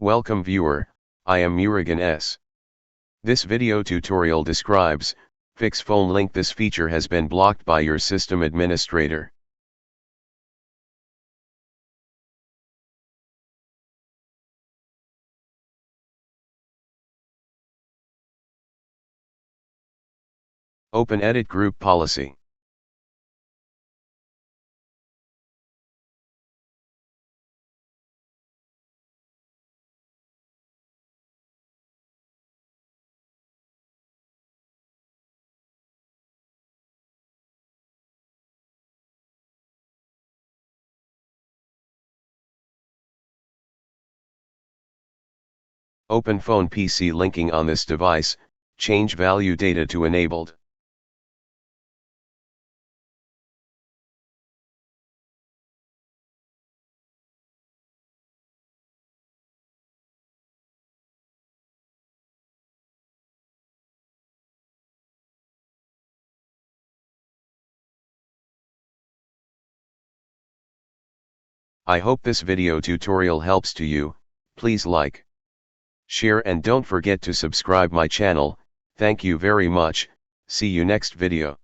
Welcome viewer, I am Murugan S. This video tutorial describes, fix phone link. This feature has been blocked by your system administrator. Open Edit Group Policy. Open Phone PC linking on this device, change value data to enabled. I hope this video tutorial helps to you. Please like, share and don't forget to subscribe my channel. Thank you very much. See you next video.